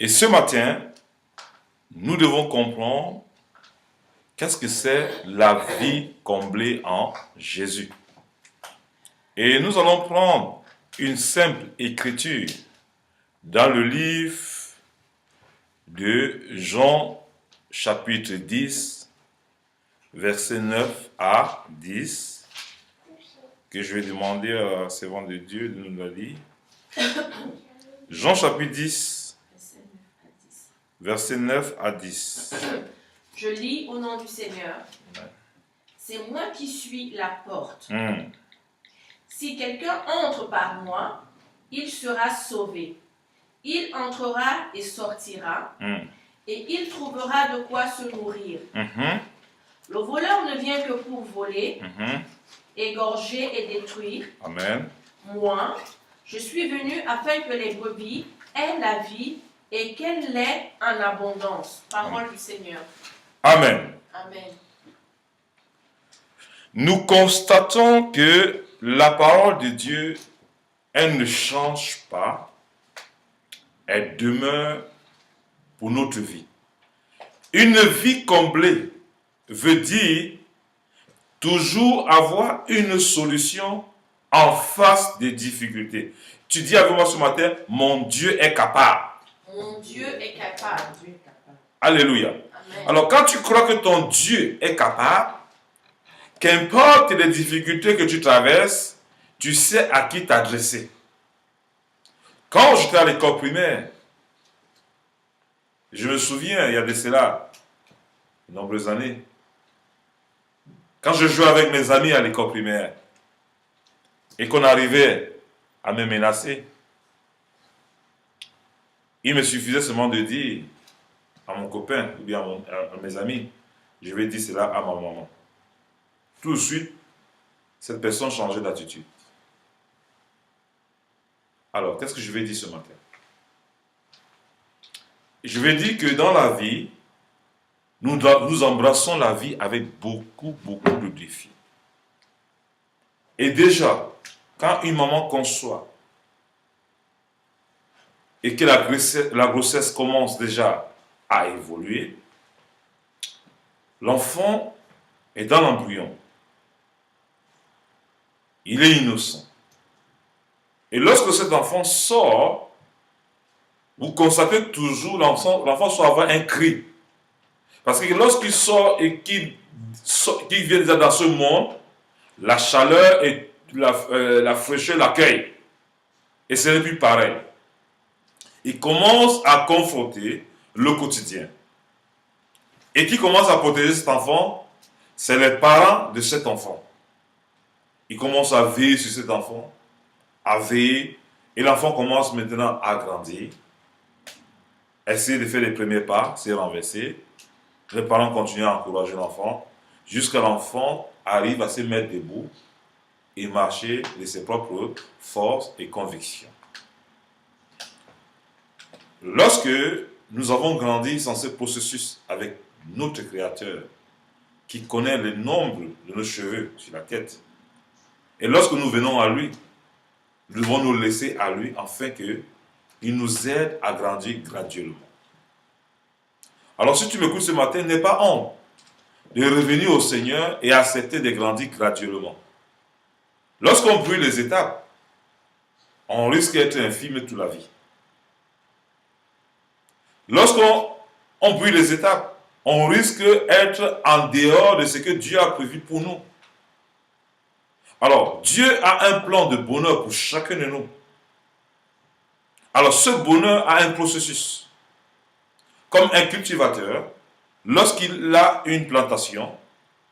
Et ce matin, nous devons comprendre qu'est-ce que c'est la vie comblée en Jésus. Et nous allons prendre une simple écriture dans le livre de Jean, chapitre 10, versets 9 à 10, que je vais demander à servant de Dieu de nous le lire. Jean, chapitre 10, versets 9 à 10. Je lis au nom du Seigneur. C'est moi qui suis la porte. Si quelqu'un entre par moi, il sera sauvé. Il entrera et sortira, et il trouvera de quoi se nourrir. Le voleur ne vient que pour voler, égorger et détruire. Amen. Moi, je suis venu afin que les brebis aient la vie et qu'elle l'ait en abondance. Parole du Seigneur. Amen. Amen. Nous constatons que la parole de Dieu, elle ne change pas. Elle demeure pour notre vie. Une vie comblée veut dire toujours avoir une solution en face des difficultés. Tu dis avec moi ce matin, mon Dieu est capable. Mon Dieu est capable. Alléluia. Amen. Alors quand tu crois que ton Dieu est capable, qu'importe les difficultés que tu traverses, tu sais à qui t'adresser. Quand j'étais à l'école primaire, je me souviens, il y a de cela de nombreuses années, quand je jouais avec mes amis à l'école primaire et qu'on arrivait à me menacer, il me suffisait seulement de dire à mon copain ou bien à mes amis, je vais dire cela à ma maman. Tout de suite, cette personne changeait d'attitude. Alors, qu'est-ce que je vais dire ce matin? Je vais dire que dans la vie, nous embrassons la vie avec beaucoup de défis. Et déjà, quand une maman conçoit et que la grossesse commence déjà à évoluer, l'enfant est dans l'embryon. Il est innocent. Et lorsque cet enfant sort, vous constatez toujours l'enfant soit avoir un cri. Parce que lorsqu'il sort et qu'il vient déjà dans ce monde, la chaleur et la fraîcheur l'accueillent. Et ce n'est plus pareil. Il commence à confronter le quotidien. Et qui commence à protéger cet enfant? C'est les parents de cet enfant. Ils commencent à veiller sur cet enfant, à veiller, et l'enfant commence maintenant à grandir, essayer de faire les premiers pas, c'est renversé. Les parents continuent à encourager l'enfant, jusqu'à l'enfant arrive à se mettre debout et marcher de ses propres forces et convictions. Lorsque nous avons grandi dans ce processus avec notre Créateur, qui connaît le nombre de nos cheveux sur la tête, et lorsque nous venons à lui, nous devons nous laisser à lui afin qu'il nous aide à grandir graduellement. Alors si tu m'écoutes ce matin, n'aie pas honte de revenir au Seigneur et accepter de grandir graduellement. Lorsqu'on brûle les étapes, on risque d'être infirme toute la vie. Lorsqu'on brûle les étapes, on risque d'être en dehors de ce que Dieu a prévu pour nous. Alors, Dieu a un plan de bonheur pour chacun de nous. Alors, ce bonheur a un processus. Comme un cultivateur, lorsqu'il a une plantation,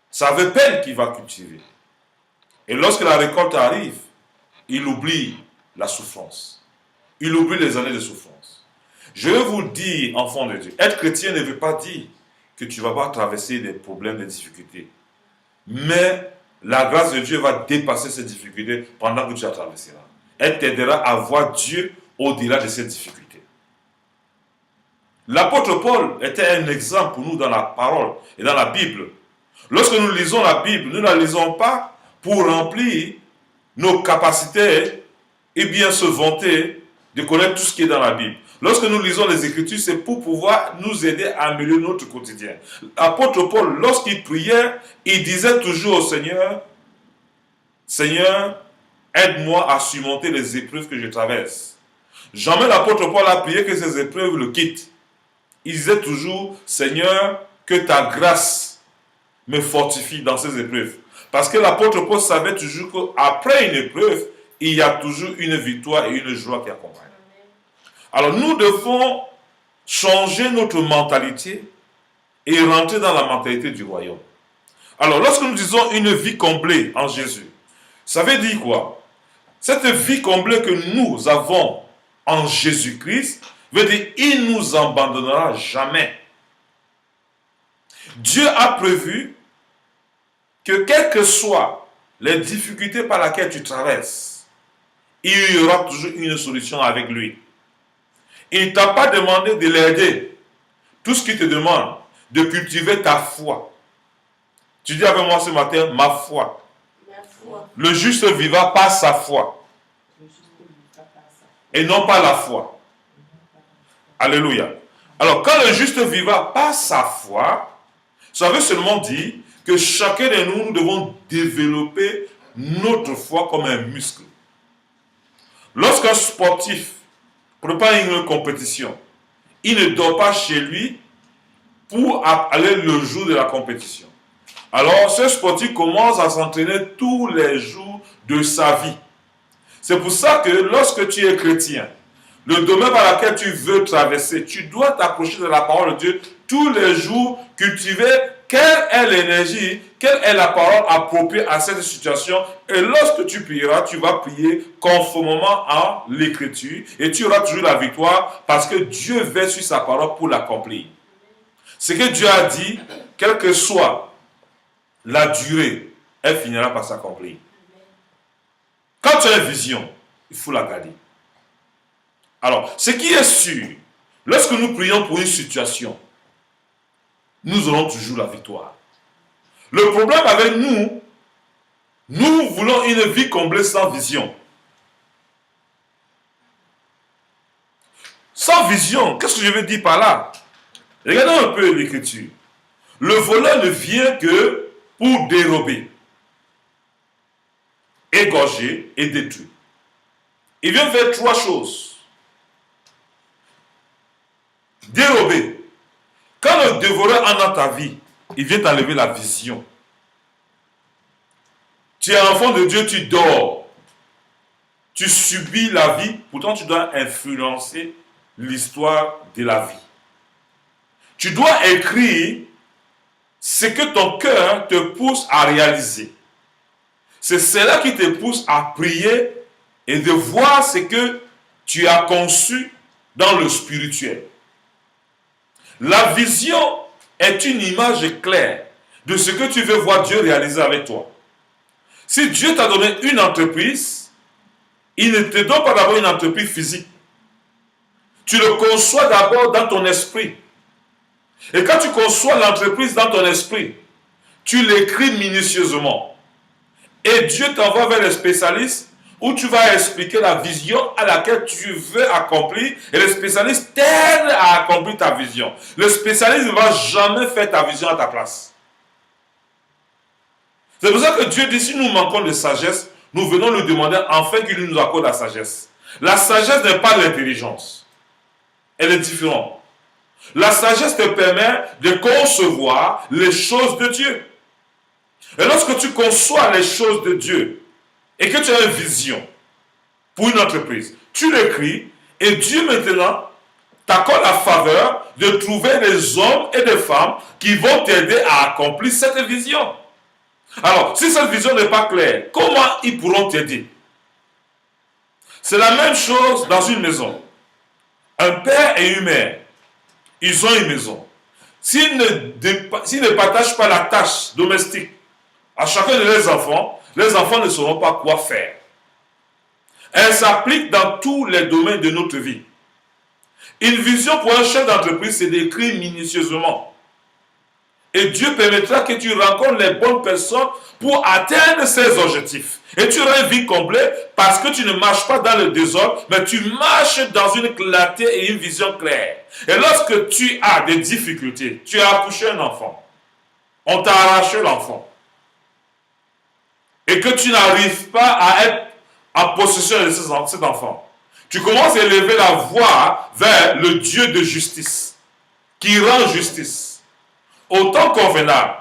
ça veut peine qu'il va cultiver. Et lorsque la récolte arrive, il oublie la souffrance. Il oublie les années de souffrance. Je veux vous dire, enfants de Dieu, être chrétien ne veut pas dire que tu ne vas pas traverser des problèmes, des difficultés. Mais la grâce de Dieu va dépasser ces difficultés pendant que tu as traversé là. Elle t'aidera à voir Dieu au-delà de ces difficultés. L'apôtre Paul était un exemple pour nous dans la parole et dans la Bible. Lorsque nous lisons la Bible, nous ne la lisons pas pour remplir nos capacités et bien se vanter de connaître tout ce qui est dans la Bible. lorsque nous lisons les Écritures, c'est pour pouvoir nous aider à améliorer notre quotidien. L'apôtre Paul, lorsqu'il priait, il disait toujours au Seigneur, Seigneur, aide-moi à surmonter les épreuves que je traverse. Jamais l'apôtre Paul a prié que ces épreuves le quittent. Il disait toujours, Seigneur, que ta grâce me fortifie dans ces épreuves. Parce que l'apôtre Paul savait toujours qu'après une épreuve, il y a toujours une victoire et une joie qui accompagnent. Alors nous devons changer notre mentalité et rentrer dans la mentalité du royaume. Alors lorsque nous disons une vie comblée en Jésus, ça veut dire quoi? Cette vie comblée que nous avons en Jésus-Christ veut dire qu'il ne nous abandonnera jamais. Dieu a prévu que quelles que soient les difficultés par lesquelles tu traverses, il y aura toujours une solution avec lui. Il ne t'a pas demandé de l'aider. Tout ce qu'il te demande, de cultiver ta foi. Tu dis avec moi ce matin, ma foi. Le juste vivra par sa foi. Et non pas la foi. Alléluia. Alors, quand le juste vivra par sa foi, ça veut seulement dire que chacun de nous, nous devons développer notre foi comme un muscle. Lorsqu'un sportif prépare une compétition, il ne dort pas chez lui pour aller le jour de la compétition. Alors, ce sportif commence à s'entraîner tous les jours de sa vie. C'est pour ça que lorsque tu es chrétien, le domaine par lequel tu veux traverser, tu dois t'approcher de la parole de Dieu tous les jours, cultiver quelle est l'énergie, quelle est la parole appropriée à cette situation. Et lorsque tu prieras, tu vas prier conformément à l'écriture et tu auras toujours la victoire parce que Dieu veille sur sa parole pour l'accomplir. Ce que Dieu a dit, quelle que soit la durée, elle finira par s'accomplir. Quand tu as une vision, il faut la garder. Alors, ce qui est sûr, lorsque nous prions pour une situation, nous aurons toujours la victoire. Le problème avec nous, nous voulons une vie comblée sans vision. Sans vision, qu'est-ce que je veux dire par là? Regardons un peu l'écriture. Le voleur ne vient que pour dérober, égorger et détruire. Il vient faire trois choses. Dérober. Quand le dévoreur entre dans ta vie, il vient t'enlever la vision. Tu es enfant de Dieu, tu dors. Tu subis la vie, pourtant tu dois influencer l'histoire de la vie. Tu dois écrire ce que ton cœur te pousse à réaliser. C'est cela qui te pousse à prier et de voir ce que tu as conçu dans le spirituel. La vision est une image claire de ce que tu veux voir Dieu réaliser avec toi. Si Dieu t'a donné une entreprise, il ne te donne pas d'abord une entreprise physique. Tu le conçois d'abord dans ton esprit. Et quand tu conçois l'entreprise dans ton esprit, tu l'écris minutieusement. Et Dieu t'envoie vers les spécialistes où tu vas expliquer la vision à laquelle tu veux accomplir et le spécialiste t'aide à accomplir ta vision. Le spécialiste ne va jamais faire ta vision à ta place. C'est pour ça que Dieu dit, si nous manquons de sagesse, nous venons lui demander enfin qu'il nous accorde la sagesse. La sagesse n'est pas l'intelligence. Elle est différente. La sagesse te permet de concevoir les choses de Dieu. Et lorsque tu conçois les choses de Dieu et que tu as une vision pour une entreprise, tu l'écris et Dieu maintenant t'accorde la faveur de trouver des hommes et des femmes qui vont t'aider à accomplir cette vision. Alors, si cette vision n'est pas claire, comment ils pourront t'aider? C'est la même chose dans une maison. Un père et une mère, ils ont une maison. S'ils ne partagent pas la tâche domestique à chacun de leurs enfants ne sauront pas quoi faire. Elle s'applique dans tous les domaines de notre vie. Une vision pour un chef d'entreprise, c'est d'écrire minutieusement. Et Dieu permettra que tu rencontres les bonnes personnes pour atteindre ces objectifs. Et tu auras une vie complète parce que tu ne marches pas dans le désordre, mais tu marches dans une clarté et une vision claire. Et lorsque tu as des difficultés, tu as accouché un enfant, on t'a arraché l'enfant, et que tu n'arrives pas à être en possession de cet enfant, tu commences à élever la voix vers le Dieu de justice, qui rend justice. Au temps convenable,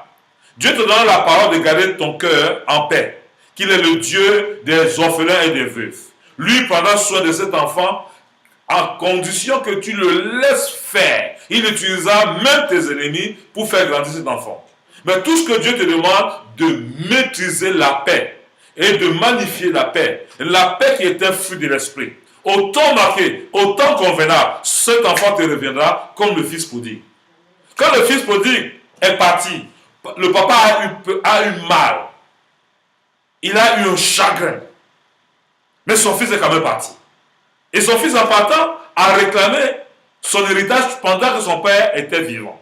Dieu te donne la parole de garder ton cœur en paix, qu'il est le Dieu des orphelins et des veuves. Lui prendra soin de cet enfant en condition que tu le laisses faire. Il utilisera même tes ennemis pour faire grandir cet enfant. Mais tout ce que Dieu te demande, de maîtriser la paix et de magnifier la paix qui est un fruit de l'esprit. Au temps marqué, au temps convenable, cet enfant te reviendra comme le fils prodigue. Quand le fils prodigue est parti, le papa a eu mal. Il a eu un chagrin. Mais son fils est quand même parti. Et son fils en partant a réclamé son héritage pendant que son père était vivant.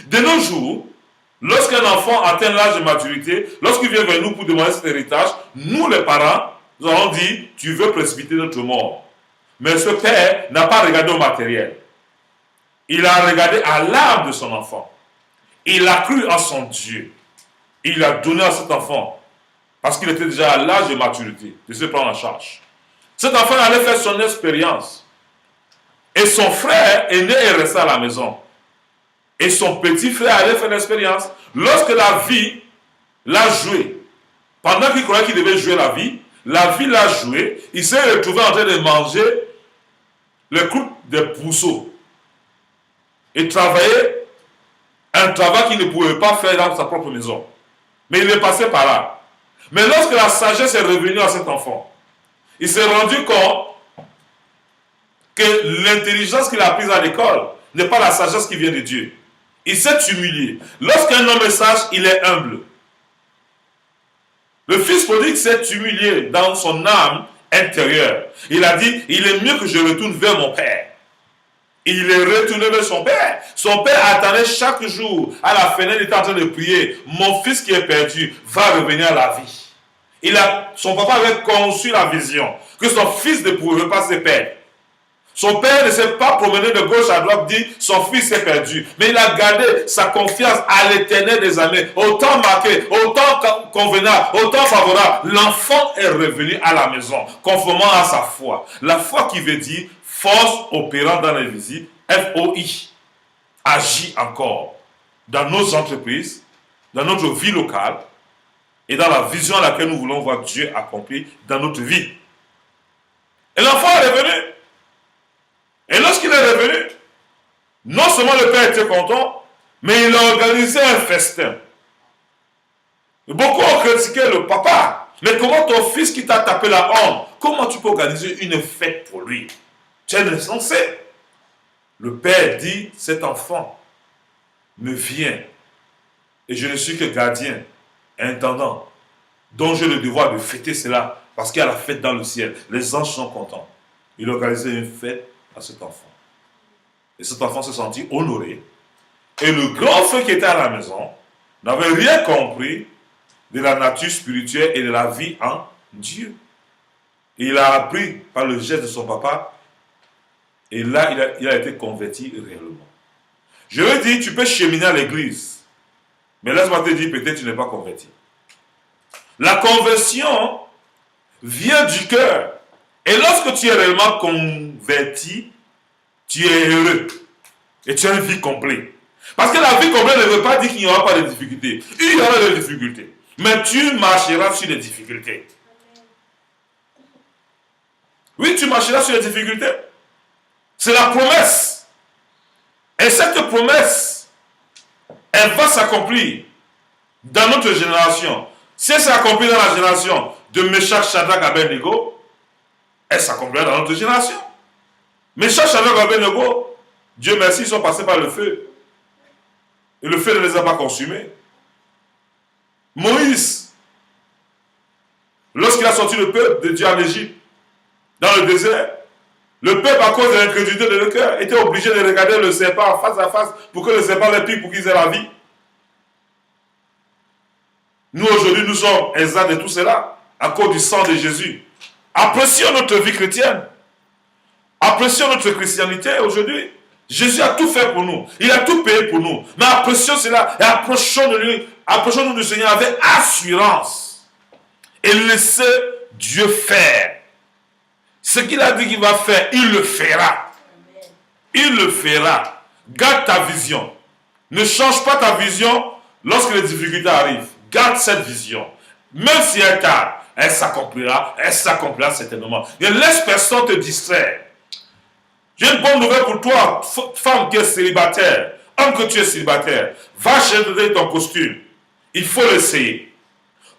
De nos jours, lorsqu'un enfant atteint l'âge de maturité, lorsqu'il vient vers nous pour demander cet héritage, nous les parents, nous allons dire, tu veux précipiter notre mort. Mais ce père n'a pas regardé au matériel. Il a regardé à l'âme de son enfant. Il a cru en son Dieu. Il a donné à cet enfant, parce qu'il était déjà à l'âge de maturité, de se prendre en charge. Cet enfant allait faire son expérience. Et son frère aîné est resté à la maison. Et son petit frère allait faire l'expérience. Lorsque la vie l'a joué, pendant qu'il croyait qu'il devait jouer la vie l'a joué, il s'est retrouvé en train de manger le croûte des pourceaux. Et travailler un travail qu'il ne pouvait pas faire dans sa propre maison. Mais il est passé par là. Mais lorsque la sagesse est revenue à cet enfant, il s'est rendu compte que l'intelligence qu'il a apprise à l'école n'est pas la sagesse qui vient de Dieu. Il s'est humilié. Lorsqu'un homme est sage, il est humble. Le fils prodigue s'est humilié dans son âme intérieure. Il a dit, il est mieux que je retourne vers mon père. Il est retourné vers son père. Son père attendait chaque jour à la fenêtre, il était en train de prier. Mon fils qui est perdu va revenir à la vie. Son papa avait conçu la vision que son fils ne pourrait pas se perdre. Son père ne s'est pas promené de gauche à droite, dit son fils est perdu. Mais il a gardé sa confiance à l'Éternel des armées. Au temps marqué, au temps convenable, au temps favorable, l'enfant est revenu à la maison, conformément à sa foi. La foi qui veut dire force opérant dans l'invisible, FOI, agit encore dans nos entreprises, dans notre vie locale et dans la vision à laquelle nous voulons voir Dieu accompli dans notre vie. Et l'enfant est revenu. Et lorsqu'il est revenu, non seulement le père était content, mais il a organisé un festin. Beaucoup ont critiqué le papa. Mais comment ton fils qui t'a tapé la honte, comment tu peux organiser une fête pour lui? Tu es insensé. Le père dit, cet enfant me vient et je ne suis que gardien, intendant, dont j'ai le devoir de fêter cela parce qu'il y a la fête dans le ciel. Les anges sont contents. Il a organisé une fête à cet enfant. Et cet enfant s'est senti honoré. Et le grand frère qui était à la maison n'avait rien compris de la nature spirituelle et de la vie en Dieu. Et il a appris par le geste de son papa. Et là, il a été converti réellement. Je veux dire, tu peux cheminer à l'église. Mais laisse-moi te dire, peut-être tu n'es pas converti. La conversion vient du cœur. Et lorsque tu es réellement converti, tu es heureux. Et tu as une vie complète. Parce que la vie complète ne veut pas dire qu'il n'y aura pas de difficultés. Il y aura des difficultés. Mais tu marcheras sur les difficultés. Oui, tu marcheras sur les difficultés. C'est la promesse. Et cette promesse, elle va s'accomplir dans notre génération. Si elle s'accomplit dans la génération de Meshach, Shadrach, Abednego, elle s'accomplira dans notre génération. Meshach, Shadrach, Abednego, Dieu merci, ils sont passés par le feu. Et le feu ne les a pas consumés. Moïse, lorsqu'il a sorti le peuple de Dieu en Égypte, dans le désert, le peuple, à cause de l'incrédulité de leur cœur, était obligé de regarder le serpent face à face pour que le serpent les pique pour qu'ils aient la vie. Nous aujourd'hui, nous sommes exempts de tout cela à cause du sang de Jésus. Apprécions notre vie chrétienne. Apprécions notre christianité aujourd'hui. Jésus a tout fait pour nous. Il a tout payé pour nous. Mais apprécions cela et approchons de lui. Approchons-nous du Seigneur avec assurance. Et laissez Dieu faire. Ce qu'il a dit qu'il va faire, il le fera. Il le fera. Garde ta vision. Ne change pas ta vision lorsque les difficultés arrivent. Garde cette vision. Même si elle tarde, elle s'accomplira certainement. Ne laisse personne te distraire. J'ai une bonne nouvelle pour toi, femme qui est célibataire, homme que tu es célibataire. Va chercher ton costume. Il faut l'essayer.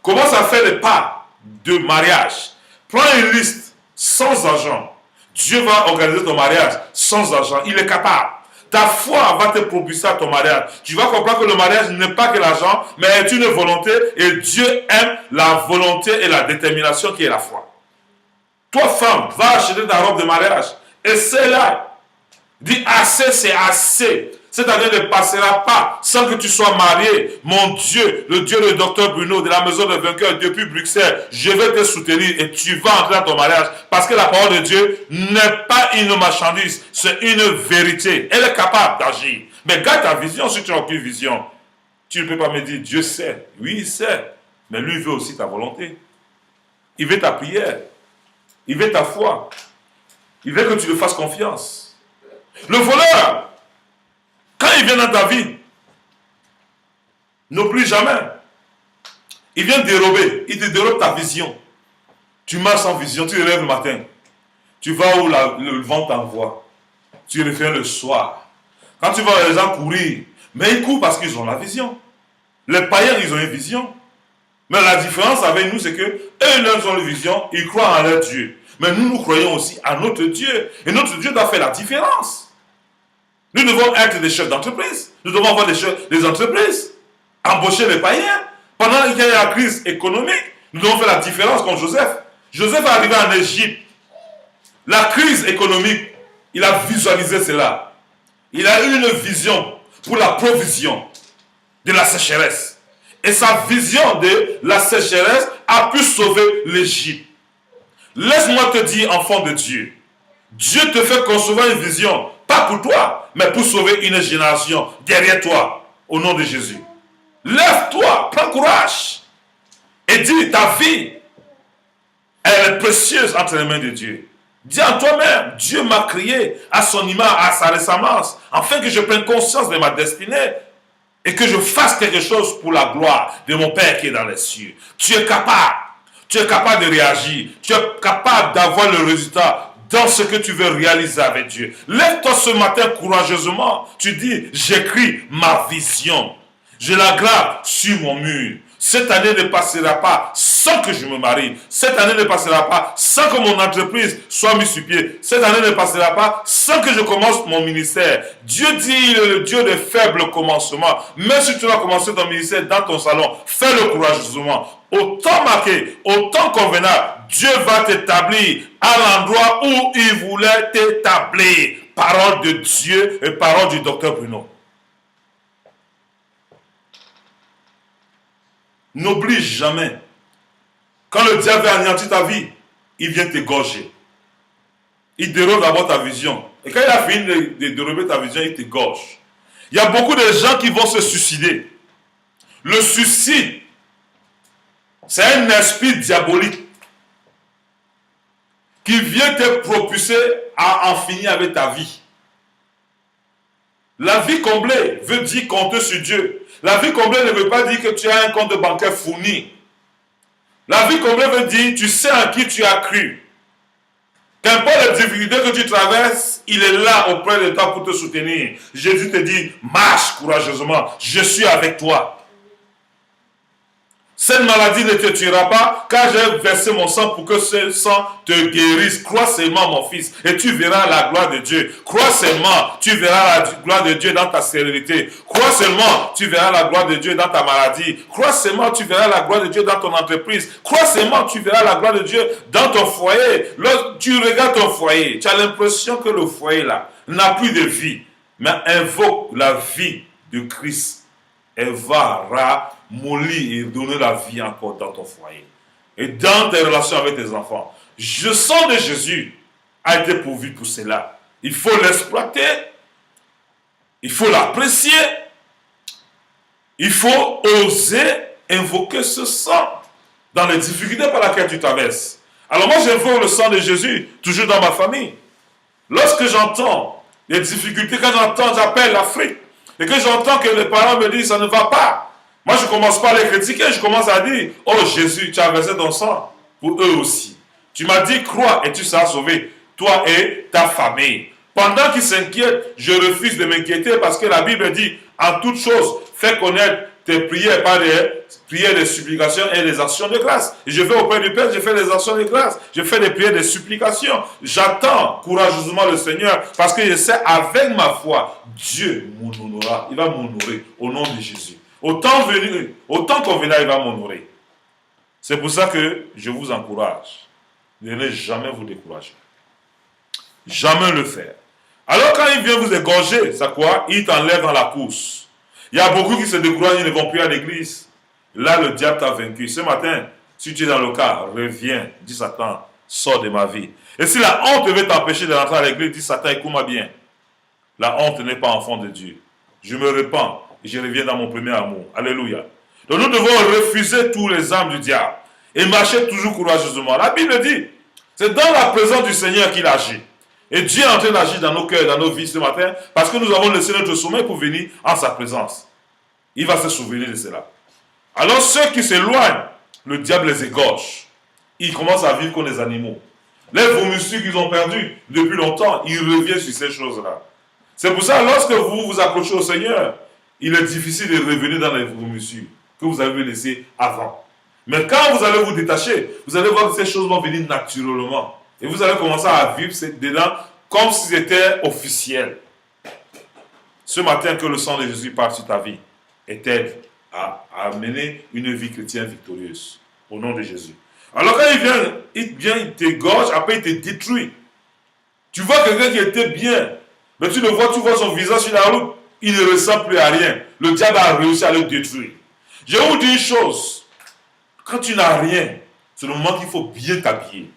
Commence à faire les pas de mariage. Prends une liste sans argent. Dieu va organiser ton mariage sans argent. Il est capable. Ta foi va te propulser à ton mariage. Tu vas comprendre que le mariage n'est pas que l'argent, mais est une volonté. Et Dieu aime la volonté et la détermination qui est la foi. Toi, femme, va acheter ta robe de mariage. Essaie-la. Dis assez, c'est assez. Cette année ne passera pas sans que tu sois marié. Mon Dieu, le Dieu de Dr Bruno de la maison de vainqueurs depuis Bruxelles, je vais te soutenir et tu vas entrer dans ton mariage. Parce que la parole de Dieu n'est pas une marchandise, c'est une vérité. Elle est capable d'agir. Mais garde ta vision si tu n'as aucune vision. Tu ne peux pas me dire, Dieu sait. Oui, il sait. Mais lui, il veut aussi ta volonté. Il veut ta prière. Il veut ta foi. Il veut que tu lui fasses confiance. Le voleur, quand il vient dans ta vie, n'oublie jamais. Il vient dérober. Il te dérobe ta vision. Tu marches sans vision. Tu te lèves le matin. Tu vas où le vent t'envoie. Tu reviens le soir. Quand tu vois les gens courir, mais ils courent parce qu'ils ont la vision. Les païens, ils ont une vision. Mais la différence avec nous, c'est que eux, ils ont une vision. Ils croient en leur Dieu. Mais nous croyons aussi à notre Dieu. Et notre Dieu doit faire la différence. Nous devons être des chefs d'entreprise. Nous devons avoir des entreprises. Embaucher les païens. Pendant qu'il y a la crise économique, nous devons faire la différence comme Joseph. Joseph est arrivé en Égypte. La crise économique, il a visualisé cela. Il a eu une vision pour la provision de la sécheresse. Et sa vision de la sécheresse a pu sauver l'Égypte. Laisse-moi te dire, enfant de Dieu, Dieu te fait concevoir une vision, pas pour toi, mais pour sauver une génération derrière toi, au nom de Jésus. Lève-toi, prends courage et dis, ta vie, elle est précieuse entre les mains de Dieu. Dis en toi-même, Dieu m'a créé à son image, à sa ressemblance, afin que je prenne conscience de ma destinée et que je fasse quelque chose pour la gloire de mon Père qui est dans les cieux. Tu es capable. Tu es capable de réagir. Tu es capable d'avoir le résultat dans ce que tu veux réaliser avec Dieu. Lève-toi ce matin courageusement. Tu dis, j'écris ma vision. Je la grave sur mon mur. Cette année ne passera pas sans que je me marie. Cette année ne passera pas sans que mon entreprise soit mise sur pied. Cette année ne passera pas sans que je commence mon ministère. Dieu dit, il est le Dieu de faibles commencements. Même si tu vas commencer ton ministère dans ton salon, fais-le courageusement. Au temps marqué, au temps convenable, Dieu va t'établir à l'endroit où il voulait t'établir. Parole de Dieu et parole du docteur Bruno. N'oublie jamais, quand le diable a anéanti ta vie, il vient t'égorger. Il dérobe d'abord ta vision. Et quand il a fini de dérober ta vision, il t'égorge. Il y a beaucoup de gens qui vont se suicider. Le suicide, c'est un esprit diabolique qui vient te propulser à en finir avec ta vie. La vie comblée veut dire compter sur Dieu. La vie comblée ne veut pas dire que tu as un compte bancaire fourni. La vie comblée veut dire tu sais en qui tu as cru. Qu'importe les difficultés que tu traverses, il est là auprès de toi pour te soutenir. Jésus te dit, marche courageusement, je suis avec toi. Cette maladie ne te tuera pas, car j'ai versé mon sang pour que ce sang te guérisse. Crois seulement, mon fils, et tu verras la gloire de Dieu. Crois seulement, tu verras la gloire de Dieu dans ta stérilité. Crois seulement, tu verras la gloire de Dieu dans ta maladie. Crois seulement, tu verras la gloire de Dieu dans ton entreprise. Crois seulement, tu verras la gloire de Dieu dans ton foyer. Lorsque tu regardes ton foyer, tu as l'impression que le foyer là n'a plus de vie. Mais invoque la vie de Christ. Elle va mollir et donner la vie encore dans ton foyer. Et dans tes relations avec tes enfants. Le sang de Jésus a été pourvu pour cela. Il faut l'exploiter. Il faut l'apprécier. Il faut oser invoquer ce sang dans les difficultés par lesquelles tu traverses. Alors moi, j'invoque le sang de Jésus toujours dans ma famille. Lorsque j'entends les difficultés, quand j'appelle l'Afrique, et que j'entends que les parents me disent ça ne va pas, moi je ne commence pas à les critiquer, je commence à dire, oh Jésus, tu as versé ton sang pour eux aussi. Tu m'as dit, crois et tu seras sauvé, toi et ta famille. Pendant qu'ils s'inquiètent, je refuse de m'inquiéter parce que la Bible dit, en toute chose, fais connaître tes prières par des prières de supplication et des actions de grâce. Et je vais auprès du Père, je fais des actions de grâce, je fais des prières de supplication. J'attends courageusement le Seigneur parce que je sais avec ma foi, Dieu m'honorera, il va m'honorer au nom de Jésus. Autant qu'on viendra, il va m'honorer. C'est pour ça que je vous encourage. Ne jamais vous décourager. Jamais le faire. Alors quand il vient vous égorger, c'est quoi? Il t'enlève dans la course. Il y a beaucoup qui se découragent, ils ne vont plus à l'église. Là, le diable t'a vaincu. Ce matin, si tu es dans le cas, reviens. Dis Satan, sors de ma vie. Et si la honte veut t'empêcher de rentrer à l'église, dis Satan, écoute-moi bien. La honte n'est pas enfant de Dieu. Je me repens et je reviens dans mon premier amour. Alléluia. Donc nous devons refuser tous les âmes du diable et marcher toujours courageusement. La Bible dit, c'est dans la présence du Seigneur qu'il agit. Et Dieu est en train d'agir dans nos cœurs, dans nos vies ce matin, parce que nous avons laissé notre sommeil pour venir en sa présence. Il va se souvenir de cela. Alors ceux qui s'éloignent, le diable les égorge. Ils commencent à vivre comme des animaux. Les vomissures qu'ils ont perdues depuis longtemps, ils reviennent sur ces choses-là. C'est pour ça, lorsque vous vous accrochez au Seigneur, il est difficile de revenir dans les vomissures que vous avez laissées avant. Mais quand vous allez vous détacher, vous allez voir que ces choses vont venir naturellement. Et vous allez commencer à vivre dedans comme si c'était officiel. Ce matin, que le sang de Jésus parte sur ta vie et t'aide à mener une vie chrétienne victorieuse. Au nom de Jésus. Alors quand il vient, il t'égorge, après il te détruit. Tu vois quelqu'un qui était bien, mais tu le vois, tu vois son visage sur la route, il ne ressemble plus à rien. Le diable a réussi à le détruire. Je vais vous dire une chose. Quand tu n'as rien, c'est le moment qu'il faut bien t'habiller.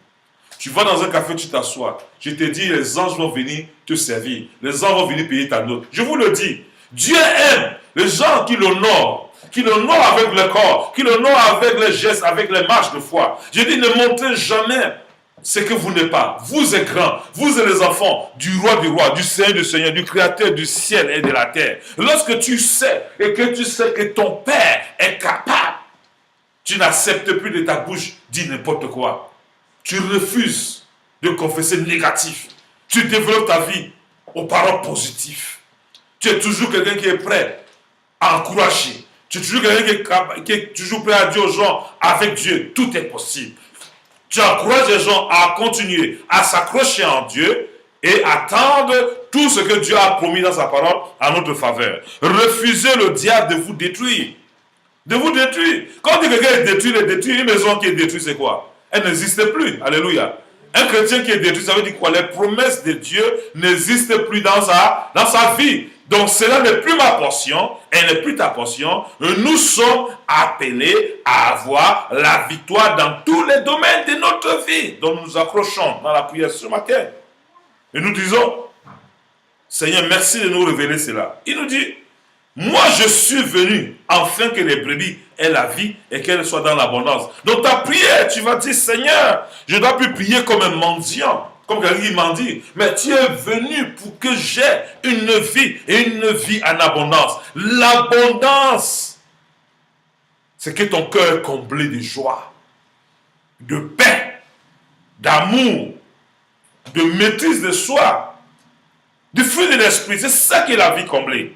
Tu vas dans un café, tu t'assois. Je te dis, les anges vont venir te servir. Les anges vont venir payer ta note. Je vous le dis. Dieu aime les gens qui l'honorent avec le corps, qui l'honorent avec les gestes, avec les marches de foi. Je dis, ne montrez jamais ce que vous n'êtes pas. Vous êtes grands. Vous êtes les enfants du roi, du Seigneur, du Seigneur, du Créateur du ciel et de la terre. Lorsque tu sais et que tu sais que ton Père est capable, tu n'acceptes plus de ta bouche dire n'importe quoi. Tu refuses de confesser négatif. Tu développes ta vie aux paroles positives. Tu es toujours quelqu'un qui est prêt à encourager. Tu es toujours quelqu'un qui est toujours prêt à dire aux gens, avec Dieu, tout est possible. Tu encourages les gens à continuer, à s'accrocher en Dieu et attendre tout ce que Dieu a promis dans sa parole en notre faveur. Refusez le diable de vous détruire. De vous détruire. Quand on dit que quelqu'un est détruit, une maison qui est détruite, c'est quoi? Elle n'existe plus. Alléluia. Un chrétien qui est détruit, ça veut dire quoi? Les promesses de Dieu n'existent plus dans sa vie. Donc cela n'est plus ma portion, elle n'est plus ta portion. Nous sommes appelés à avoir la victoire dans tous les domaines de notre vie. Donc nous nous accrochons dans la prière ce matin. Et nous disons, Seigneur, merci de nous révéler cela. Il nous dit, moi je suis venu afin que les brebis aient la vie et qu'elles soient dans l'abondance. Donc ta prière, tu vas dire, Seigneur, je ne dois plus prier comme un mendiant. Comme quelqu'un qui m'a dit, mais tu es venu pour que j'aie une vie et une vie en abondance. L'abondance, c'est que ton cœur est comblé de joie, de paix, d'amour, de maîtrise de soi, du fruit de l'esprit. C'est ça qui est la vie comblée.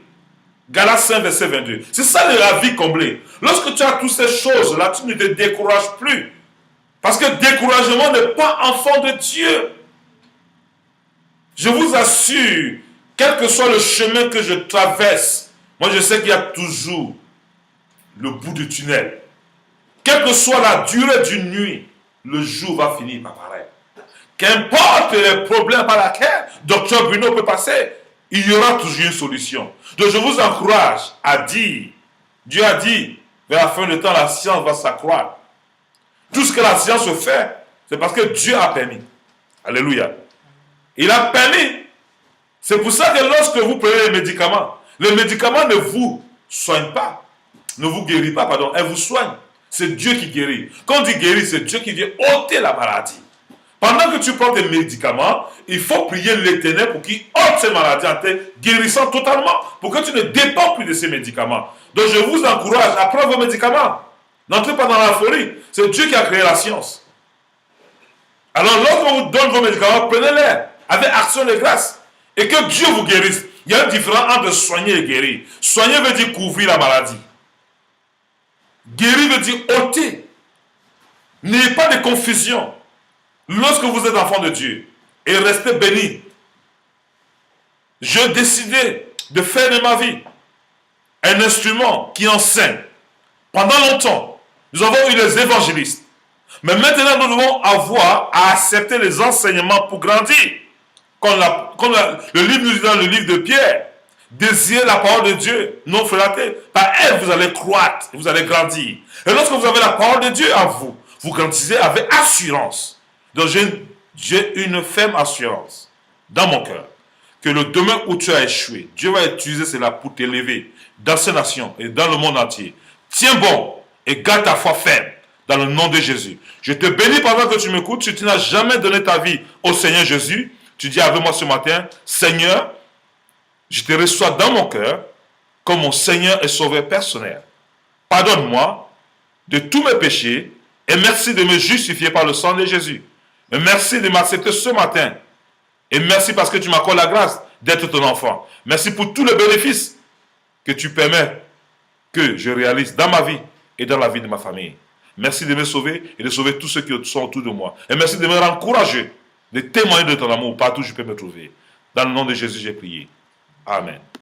Galates 5, verset 22. C'est ça la vie comblée. Lorsque tu as toutes ces choses-là, tu ne te décourages plus. Parce que le découragement n'est pas enfant de Dieu. Je vous assure, quel que soit le chemin que je traverse, moi je sais qu'il y a toujours le bout du tunnel. Quelle que soit la durée d'une nuit, le jour va finir par paraître. Qu'importe les problèmes par lesquels Dr Bruno peut passer, il y aura toujours une solution. Donc je vous encourage à dire, Dieu a dit, vers la fin du temps, la science va s'accroître. Tout ce que la science fait, c'est parce que Dieu a permis. Alléluia. Il a permis. C'est pour ça que lorsque vous prenez les médicaments ne vous soigne pas. Ne vous guérit pas, pardon. Elle vous soigne. C'est Dieu qui guérit. Quand on dit guérir, c'est Dieu qui vient ôter la maladie. Pendant que tu prends tes médicaments, il faut prier l'Éternel pour qu'il ôte ces maladies en te guérissant totalement. Pour que tu ne dépends plus de ces médicaments. Donc je vous encourage à prendre vos médicaments. N'entrez pas dans la folie. C'est Dieu qui a créé la science. Alors lorsqu'on vous donne vos médicaments, prenez-les avec action de grâce. Et que Dieu vous guérisse. Il y a une différence entre soigner et guérir. Soigner veut dire couvrir la maladie. Guérir veut dire ôter. N'ayez pas de confusion. Lorsque vous êtes enfant de Dieu et restez béni, j'ai décidé de faire de ma vie un instrument qui enseigne. Pendant longtemps, nous avons eu les évangélistes. Mais maintenant, nous devons avoir à accepter les enseignements pour grandir. Comme le livre nous dit dans le livre de Pierre, désirez la parole de Dieu, non flatée. Par elle, vous allez croître, vous allez grandir. Et lorsque vous avez la parole de Dieu en vous, vous grandissez avec assurance. Donc j'ai une ferme assurance dans mon cœur que le domaine où tu as échoué, Dieu va utiliser cela pour t'élever dans ces nations et dans le monde entier. Tiens bon et garde ta foi ferme dans le nom de Jésus. Je te bénis pendant que tu m'écoutes. Si tu n'as jamais donné ta vie au Seigneur Jésus, tu dis avec moi ce matin, Seigneur, je te reçois dans mon cœur comme mon Seigneur et Sauveur personnel. Pardonne-moi de tous mes péchés et merci de me justifier par le sang de Jésus. Et merci de m'accepter ce matin. Et merci parce que tu m'accordes la grâce d'être ton enfant. Merci pour tous les bénéfices que tu permets que je réalise dans ma vie et dans la vie de ma famille. Merci de me sauver et de sauver tous ceux qui sont autour de moi. Et merci de me rendre courageux, de témoigner de ton amour partout où je peux me trouver. Dans le nom de Jésus, j'ai prié. Amen.